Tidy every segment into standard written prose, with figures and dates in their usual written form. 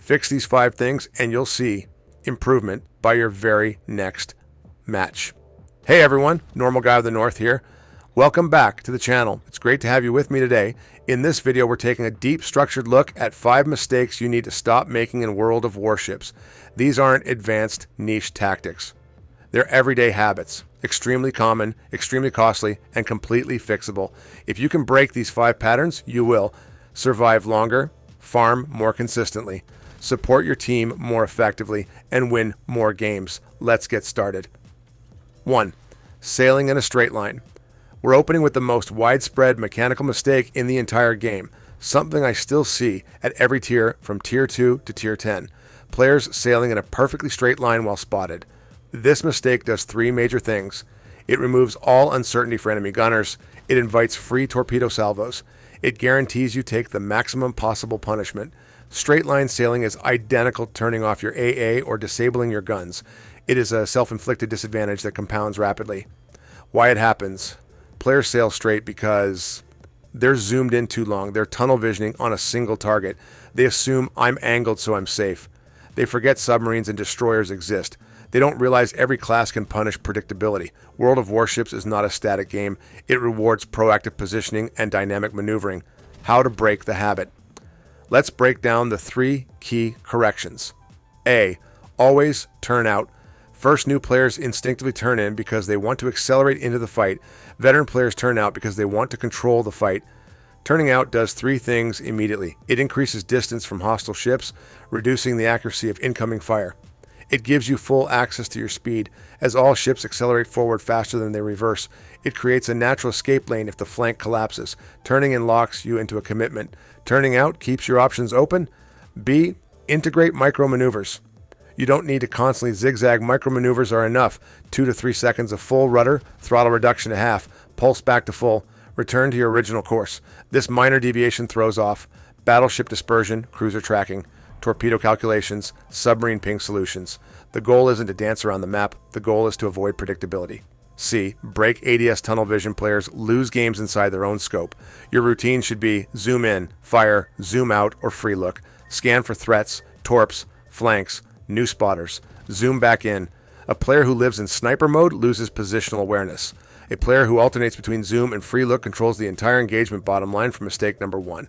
Fix these 5 things and you'll see improvement by your very next match. Hey everyone, Normal Guy of the North here. Welcome back to the channel. It's great to have you with me today. In this video, we're taking a deep structured look at 5 mistakes you need to stop making in World of Warships. These aren't advanced niche tactics. They're everyday habits, extremely common, extremely costly, and completely fixable. If you can break these 5 patterns, you will survive longer, farm more consistently, support your team more effectively, and win more games. Let's get started. 1. Sailing in a straight line. We're opening with the most widespread mechanical mistake in the entire game, something I still see at every tier from tier 2 to tier 10. Players sailing in a perfectly straight line while spotted. This mistake does 3 major things. It removes all uncertainty for enemy gunners. It invites free torpedo salvos. It guarantees you take the maximum possible punishment. Straight line sailing is identical to turning off your AA or disabling your guns. It is a self-inflicted disadvantage that compounds rapidly. Why it happens? Players sail straight because they're zoomed in too long. They're tunnel visioning on a single target. They assume I'm angled so I'm safe. They forget submarines and destroyers exist. They don't realize every class can punish predictability. World of Warships is not a static game. It rewards proactive positioning and dynamic maneuvering. How to break the habit. Let's break down the 3 key corrections. A. Always turn out. First, new players instinctively turn in because they want to accelerate into the fight. Veteran players turn out because they want to control the fight. Turning out does 3 things immediately. It increases distance from hostile ships, reducing the accuracy of incoming fire. It gives you full access to your speed, as all ships accelerate forward faster than they reverse. It creates a natural escape lane if the flank collapses. Turning in locks you into a commitment. Turning out keeps your options open. B. Integrate micro-maneuvers. You don't need to constantly zigzag. Micro-maneuvers are enough. 2 to 3 seconds of full rudder, throttle reduction to half, pulse back to full, return to your original course. This minor deviation throws off battleship dispersion, cruiser tracking, torpedo calculations, submarine ping solutions. The goal isn't to dance around the map. The goal is to avoid predictability. C. Break ADS tunnel vision. Players lose games inside their own scope. Your routine should be zoom in, fire, zoom out, or free look. Scan for threats, torps, flanks, new spotters. Zoom back in. A player who lives in sniper mode loses positional awareness. A player who alternates between zoom and free look controls the entire engagement. Bottom line for mistake number 1.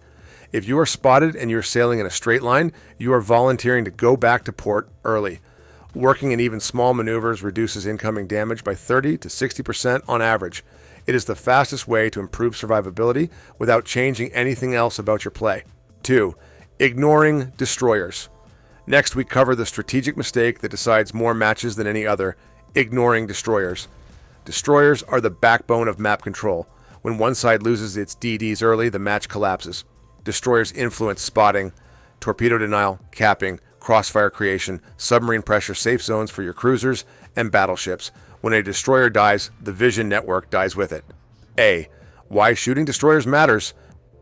If you are spotted and you're sailing in a straight line, you are volunteering to go back to port early. Working in even small maneuvers reduces incoming damage by 30 to 60% on average. It is the fastest way to improve survivability without changing anything else about your play. 2. Ignoring destroyers. Next, we cover the strategic mistake that decides more matches than any other: ignoring destroyers. Destroyers are the backbone of map control. When one side loses its DDs early, the match collapses. Destroyers influence spotting, torpedo denial, capping, crossfire creation, submarine pressure safe zones for your cruisers, and battleships. When a destroyer dies, the vision network dies with it. A. Why shooting destroyers matters.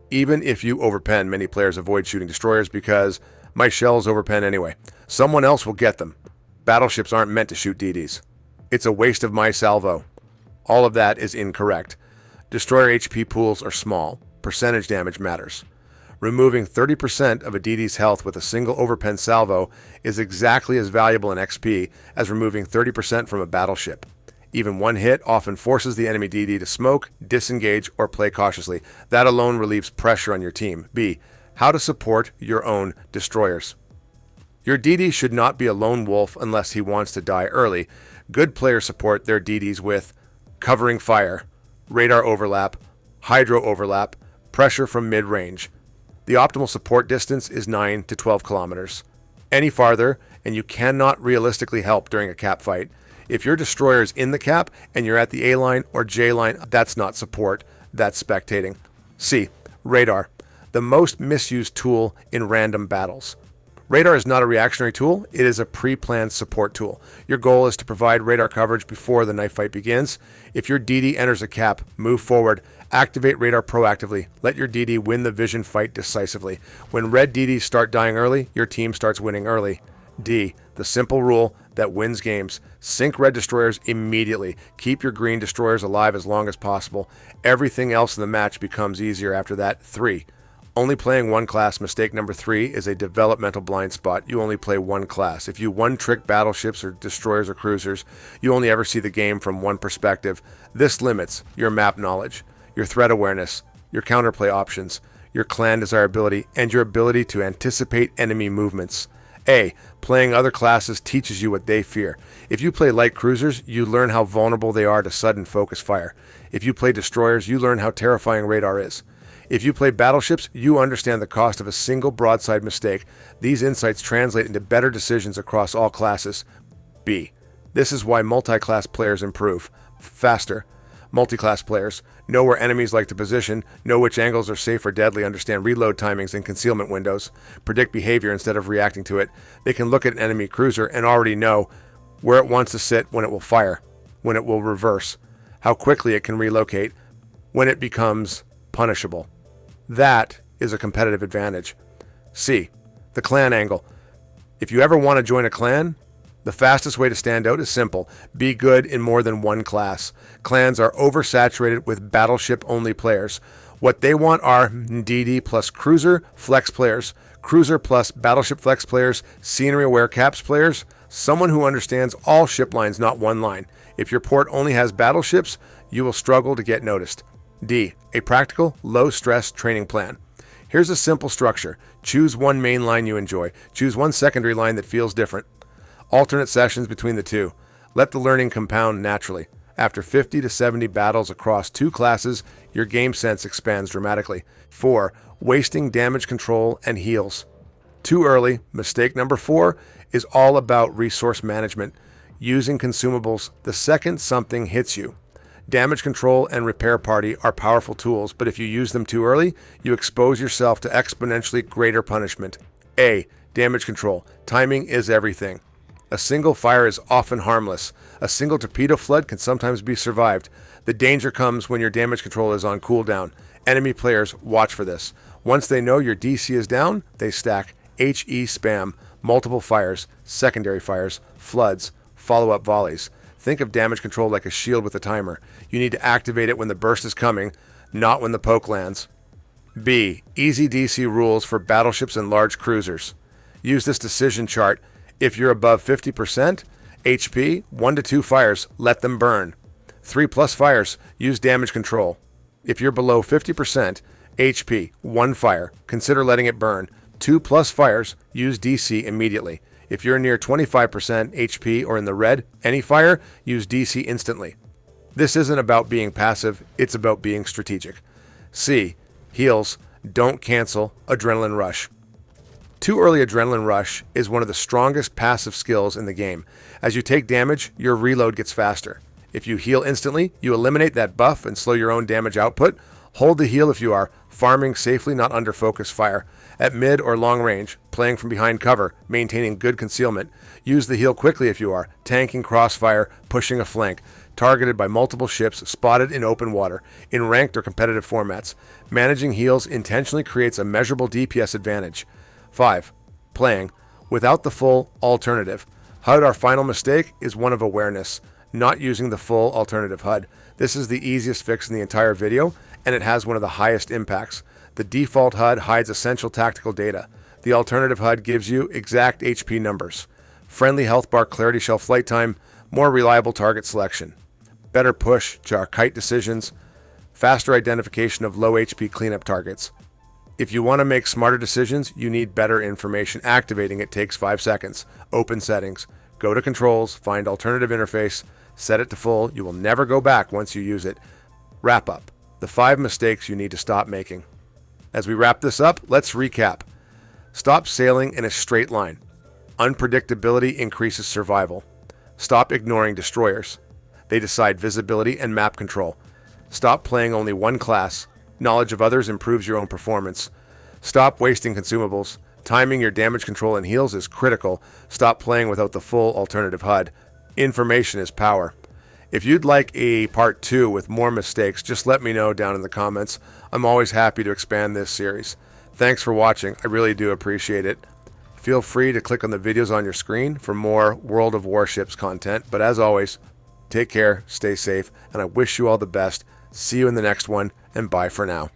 Even if you overpen, many players avoid shooting destroyers because my shells overpen anyway. Someone else will get them. Battleships aren't meant to shoot DDs. It's a waste of my salvo. All of that is incorrect. Destroyer HP pools are small. Percentage damage matters. Removing 30% of a DD's health with a single overpen salvo is exactly as valuable in XP as removing 30% from a battleship. Even one hit often forces the enemy DD to smoke, disengage, or play cautiously. That alone relieves pressure on your team. B. How to support your own destroyers. Your DD should not be a lone wolf unless he wants to die early. Good players support their DDs with covering fire, radar overlap, hydro overlap, pressure from mid-range. The optimal support distance is 9 to 12 kilometers. Any farther, and you cannot realistically help during a cap fight. If your destroyer is in the cap and you're at the A line or J line, that's not support, that's spectating. C. Radar. The most misused tool in random battles. Radar is not a reactionary tool, it is a pre-planned support tool. Your goal is to provide radar coverage before the knife fight begins. If your DD enters a cap, move forward. Activate radar proactively. Let your DD win the vision fight decisively. When red DDs start dying early, your team starts winning early. D. The simple rule that wins games. Sink red destroyers immediately. Keep your green destroyers alive as long as possible. Everything else in the match becomes easier after that. 3. Only playing one class, mistake number 3, is a developmental blind spot. You only play one class. If you one-trick battleships or destroyers or cruisers, you only ever see the game from one perspective. This limits your map knowledge, your threat awareness, your counterplay options, your clan desirability, and your ability to anticipate enemy movements. A. Playing other classes teaches you what they fear. If you play light cruisers, you learn how vulnerable they are to sudden focus fire. If you play destroyers, you learn how terrifying radar is. If you play battleships, you understand the cost of a single broadside mistake. These insights translate into better decisions across all classes. B. This is why multi-class players improve faster. Multi-class players know where enemies like to position, know which angles are safe or deadly, understand reload timings and concealment windows, predict behavior instead of reacting to it. They can look at an enemy cruiser and already know where it wants to sit, when it will fire, when it will reverse, how quickly it can relocate, when it becomes punishable. That is a competitive advantage. C. The clan angle. If you ever want to join a clan, the fastest way to stand out is simple. Be good in more than one class. Clans are oversaturated with battleship-only players. What they want are DD plus cruiser flex players, cruiser plus battleship flex players, scenery-aware caps players, someone who understands all ship lines, not one line. If your port only has battleships, you will struggle to get noticed. D. A practical, low-stress training plan. Here's a simple structure. Choose one main line you enjoy. Choose one secondary line that feels different. Alternate sessions between the two. Let the learning compound naturally. After 50 to 70 battles across 2 classes, your game sense expands dramatically. 4. Wasting damage control and heals. Too early, mistake number 4, is all about resource management. Using consumables the second something hits you. Damage control and repair party are powerful tools, but if you use them too early, you expose yourself to exponentially greater punishment. A. Damage control. Timing is everything. A single fire is often harmless. A single torpedo flood can sometimes be survived. The danger comes when your damage control is on cooldown. Enemy players watch for this. Once they know your DC is down, they stack HE spam, multiple fires, secondary fires, floods, follow-up volleys. Think of damage control like a shield with a timer. You need to activate it when the burst is coming, not when the poke lands. B. Easy DC rules for battleships and large cruisers. Use this decision chart. If you're above 50% HP, 1 to 2 fires, let them burn. 3+ fires, use damage control. If you're below 50% HP, 1 fire, consider letting it burn. 2+ fires, use DC immediately. If you're near 25% HP or in the red, any fire, use DC instantly. This isn't about being passive, it's about being strategic. C. Heals, don't cancel adrenaline rush. Too early adrenaline rush is one of the strongest passive skills in the game. As you take damage, your reload gets faster. If you heal instantly, you eliminate that buff and slow your own damage output. Hold the heal if you are farming safely, not under focus fire. At mid or long range, playing from behind cover, maintaining good concealment. Use the heal quickly if you are tanking crossfire, pushing a flank, targeted by multiple ships, spotted in open water, in ranked or competitive formats. Managing heals intentionally creates a measurable DPS advantage. 5. Playing without the full alternative HUD. Our final mistake is one of awareness, not using the full alternative HUD. This is the easiest fix in the entire video, and it has one of the highest impacts. The default HUD hides essential tactical data. The alternative HUD gives you exact HP numbers, friendly health bar, clarity shell flight time, more reliable target selection, better push to our kite decisions, faster identification of low HP cleanup targets. If you want to make smarter decisions, you need better information. Activating it takes 5 seconds. Open settings, go to controls, find alternative interface, set it to full. You will never go back once you use it. Wrap up. The 5 mistakes you need to stop making. As we wrap this up, let's recap. Stop sailing in a straight line. Unpredictability increases survival. Stop ignoring destroyers. They decide visibility and map control. Stop playing only one class. Knowledge of others improves your own performance. Stop wasting consumables. Timing your damage control and heals is critical. Stop playing without the full alternative HUD. Information is power. If you'd like a part 2 with more mistakes, just let me know down in the comments. I'm always happy to expand this series. Thanks for watching. I really do appreciate it. Feel free to click on the videos on your screen for more World of Warships content. But as always, take care, stay safe, and I wish you all the best. See you in the next one, and bye for now.